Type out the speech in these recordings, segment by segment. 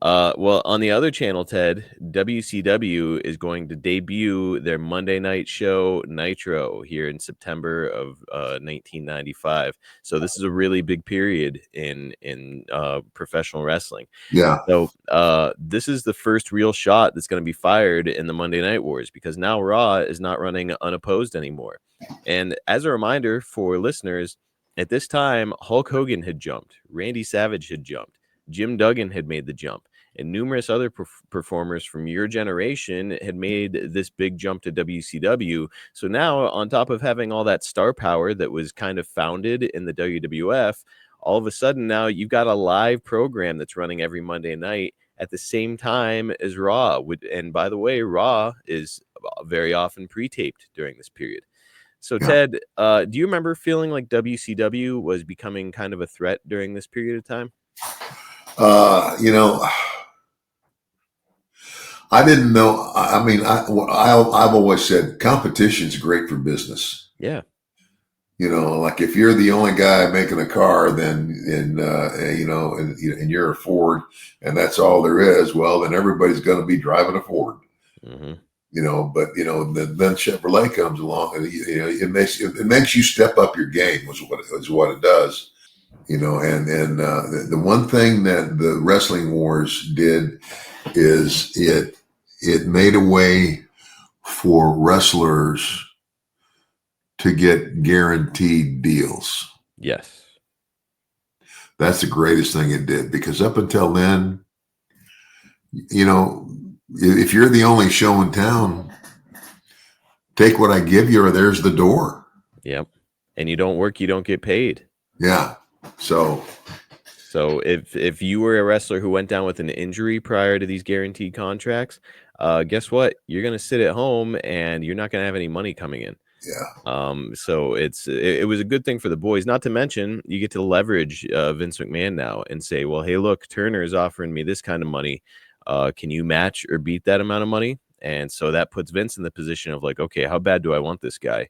Well, on the other channel, Ted, WCW is going to debut their Monday night show Nitro here in September of 1995. So this is a really big period in professional wrestling. Yeah. So this is the first real shot that's going to be fired in the Monday Night Wars, because now Raw is not running unopposed anymore. And as a reminder for listeners, at this time, Hulk Hogan had jumped, Randy Savage had jumped, Jim Duggan had made the jump, and numerous other performers from your generation had made this big jump to WCW. So now, on top of having all that star power that was kind of founded in the WWF, all of a sudden now you've got a live program that's running every Monday night at the same time as Raw. And by the way, Raw is very often pre-taped during this period. So Yeah. Ted, do you remember feeling like WCW was becoming kind of a threat during this period of time? I didn't know. I mean, I've always said competition's great for business. Yeah. Like if you're the only guy making a car, then and you're a Ford, and that's all there is. Well, then everybody's going to be driving a Ford. Mm-hmm. But then Chevrolet comes along, and it makes you step up your game. Is what it does. And the one thing that the Wrestling Wars did is it made a way for wrestlers to get guaranteed deals. Yes. That's the greatest thing it did, because up until then, if you're the only show in town, take what I give you or there's the door. Yep. And you don't work, you don't get paid. Yeah. So if you were a wrestler who went down with an injury prior to these guaranteed contracts, guess what? You're going to sit at home and you're not going to have any money coming in. Yeah. So it was a good thing for the boys. Not to mention, you get to leverage Vince McMahon now and say, well, hey, look, Turner is offering me this kind of money. Can you match or beat that amount of money? And so that puts Vince in the position of like, okay, how bad do I want this guy?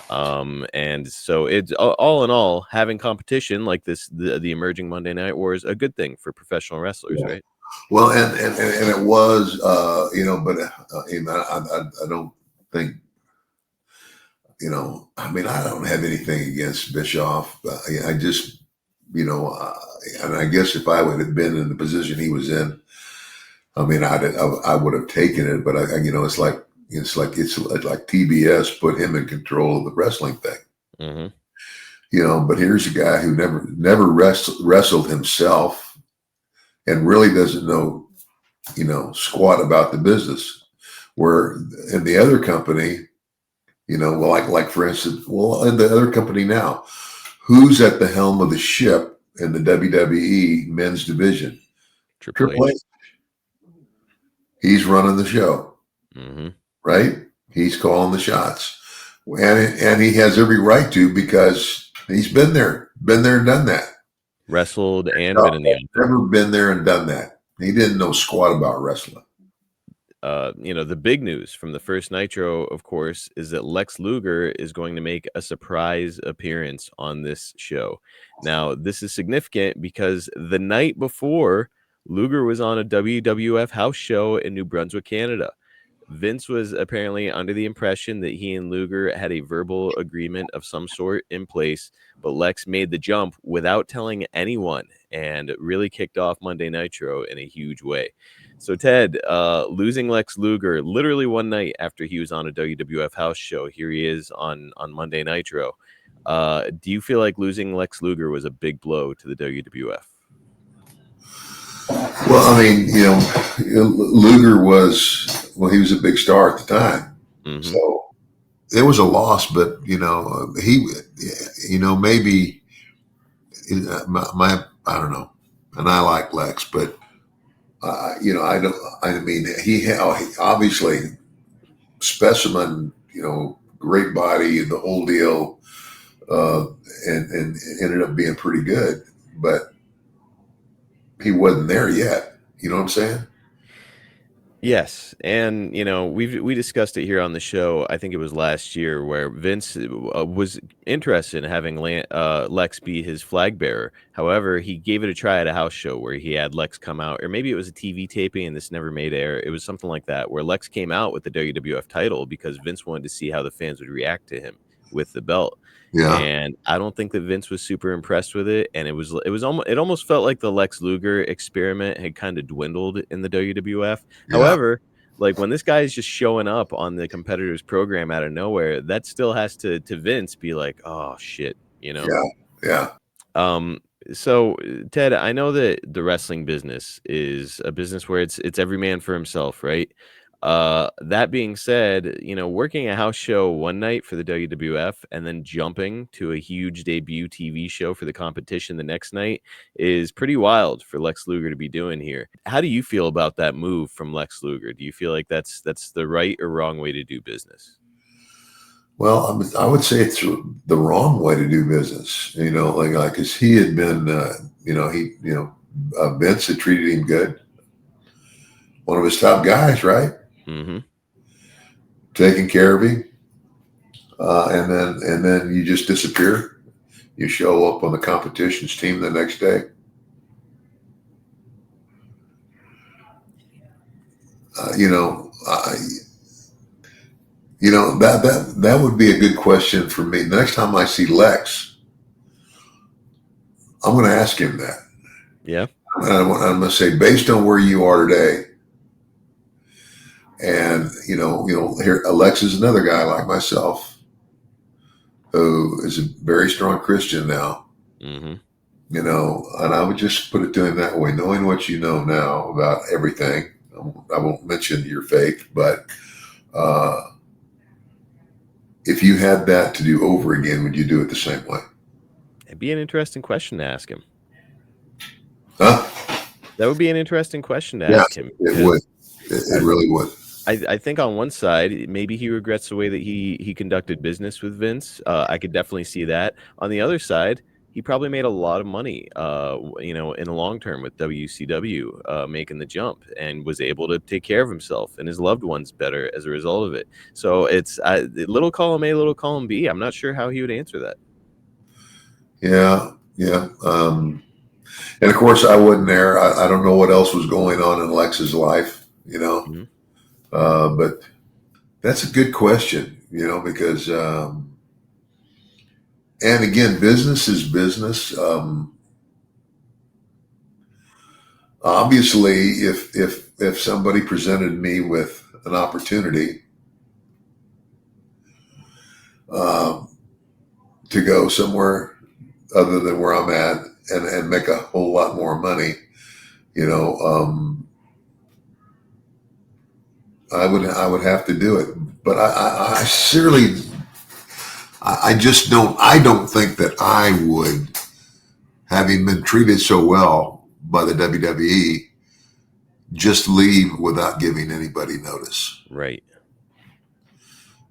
And so it's all in all, having competition like this, the emerging Monday Night Wars, a good thing for professional wrestlers, right? Well, and it was, but I don't think, I mean, I don't have anything against Bischoff. I just, and I guess if I would have been in the position he was in, I mean, I would have taken it. But it's like TBS put him in control of the wrestling thing. Mm-hmm. But here's a guy who never wrestled himself and really doesn't know, squat about the business. Where in the other company, like for instance, in the other company now, who's at the helm of the ship in the WWE men's division? Triple H. He's running the show, right? He's calling the shots, and he has every right to, because he's been there and done that. Wrestled and been in the never been there and done that. He didn't know squat about wrestling. The big news from the first Nitro, of course, is that Lex Luger is going to make a surprise appearance on this show. Now, this is significant because the night before, Luger was on a WWF house show in New Brunswick, Canada. Vince was apparently under the impression that he and Luger had a verbal agreement of some sort in place, but Lex made the jump without telling anyone and really kicked off Monday Nitro in a huge way. So, Ted, losing Lex Luger literally one night after he was on a WWF house show, here he is on Monday Nitro. Do you feel like losing Lex Luger was a big blow to the WWF? Well, I mean, Luger he was a big star at the time. Mm-hmm. So it was a loss, but, he, maybe I don't know. And I like Lex, but, he obviously specimen, great body and the whole deal, and ended up being pretty good, but he wasn't there yet. You know what I'm saying? Yes, and we discussed it here on the show. I think it was last year where Vince was interested in having Lex be his flag bearer. However, he gave it a try at a house show where he had Lex come out, or maybe it was a TV taping and this never made air. It was something like that where Lex came out with the WWF title because Vince wanted to see how the fans would react to him with the belt. Yeah, And I don't think that Vince was super impressed with it, and it almost felt like the Lex Luger experiment had kind of dwindled in the WWF. yeah, However, like when this guy is just showing up on the competitor's program out of nowhere, that still has to Vince be like, oh shit, you know. yeah, yeah. Um, so Ted, I know that the wrestling business is a business where it's every man for himself, right? That being said, working a house show one night for the WWF and then jumping to a huge debut TV show for the competition the next night is pretty wild for Lex Luger to be doing here. How do you feel about that move from Lex Luger? Do you feel like that's the right or wrong way to do business? Well, I would say it's the wrong way to do business. Like, 'cause he had been, Vince had treated him good. One of his top guys, right? Mm-hmm. Taking care of him, and then you just disappear. You show up on the competition's team the next day. Uh, you know, I, that would be a good question for me. The next time I see Lex, I'm going to ask him that. Yeah. And I'm going to say, based on where you are today, and here Lex is another guy like myself who is a very strong Christian now. Mm-hmm. And I would just put it to him that way, knowing what you know now about everything. I won't mention your faith, but uh, if you had that to do over again, would you do it the same way? It'd be an interesting question to ask him. Huh? That would be an interesting question to Yeah, ask him it because would. It really would. I think on one side, maybe he regrets the way that he conducted business with Vince. I could definitely see that. On the other side, he probably made a lot of money, in the long term with WCW, making the jump and was able to take care of himself and his loved ones better as a result of it. So it's little column A, little column B. I'm not sure how he would answer that. Yeah, yeah. And of course, I wasn't there. I don't know what else was going on in Lex's life, Mhm. but that's a good question, because, and again, business is business. Obviously, if somebody presented me with an opportunity um, to go somewhere other than where I'm at and make a whole lot more money, you know, um, I would have to do it. But I sincerely, I just don't think that I would, having been treated so well by the WWE, just leave without giving anybody notice. Right.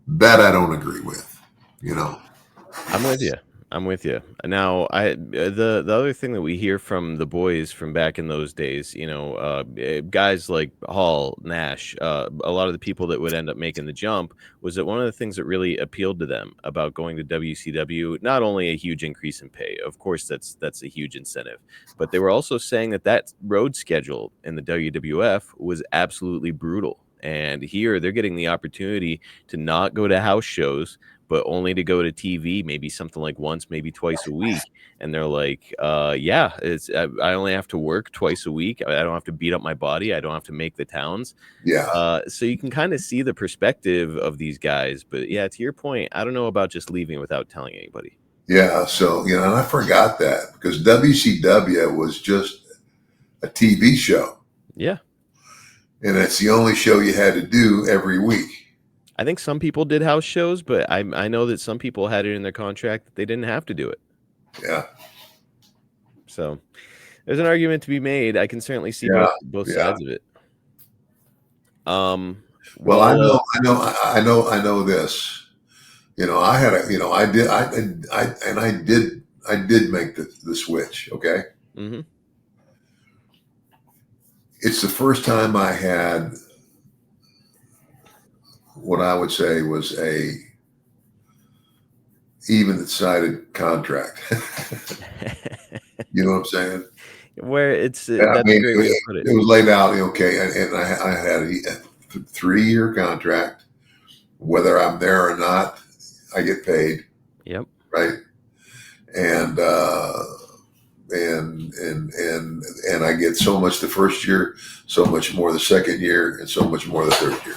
That I don't agree with, you know. I'm with you. I'm with you. Now, the other thing that we hear from the boys from back in those days, guys like Hall, Nash, a lot of the people that would end up making the jump, was that one of the things that really appealed to them about going to WCW, not only a huge increase in pay, of course that's a huge incentive, but they were also saying that road schedule in the WWF was absolutely brutal. And here they're getting the opportunity to not go to house shows but only to go to TV, maybe something like once, maybe twice a week. And they're like, yeah, I only have to work twice a week. I don't have to beat up my body. I don't have to make the towns. Yeah, So you can kind of see the perspective of these guys. But yeah, to your point, I don't know about just leaving without telling anybody. yeah. So and I forgot that because WCW was just a TV show, Yeah. and it's the only show you had to do every week. I think some people did house shows, but I know that some people had it in their contract that they didn't have to do it. Yeah, So there's an argument to be made. I can certainly see yeah, both yeah. sides of it. Well, I Well, know, I know this. I had a, I did make the switch. Okay, mhm. it's the first time I had what I would say was a even-sided contract. You know what I'm saying? Where it's And I that's a mean, great way to put it. it was laid out okay, and I had a 3-year contract. Whether I'm there or not, I get paid, Yep. right? And and I get so much the first year, so much more the second year, and so much more the third year.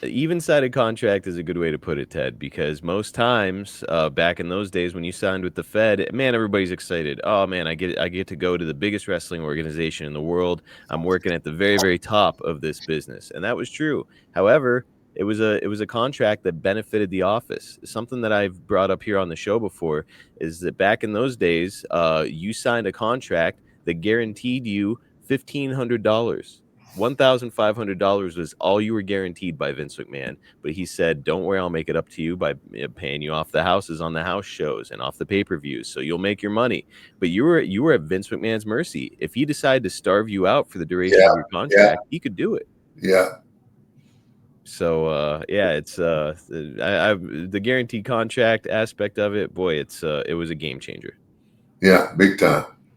Even-sided contract is a good way to put it, Ted, because most times back in those days when you signed with the Fed, man, everybody's excited. Oh man, I get to go to the biggest wrestling organization in the world. I'm working at the very, very top of this business. And that was true. However, it was a contract that benefited the office. Something that I've brought up here on the show before is that back in those days, you signed a contract that guaranteed you $1,500. $1,500 was all you were guaranteed by Vince McMahon. But he said, don't worry, I'll make it up to you by paying you off the houses on the house shows and off the pay-per-views. So you'll make your money. But you were at Vince McMahon's mercy. If he decided to starve you out for the duration Yeah, of your yeah, contract, he could do it. yeah, So yeah, it's the guaranteed contract aspect of it, boy, it was a game changer. yeah, big time.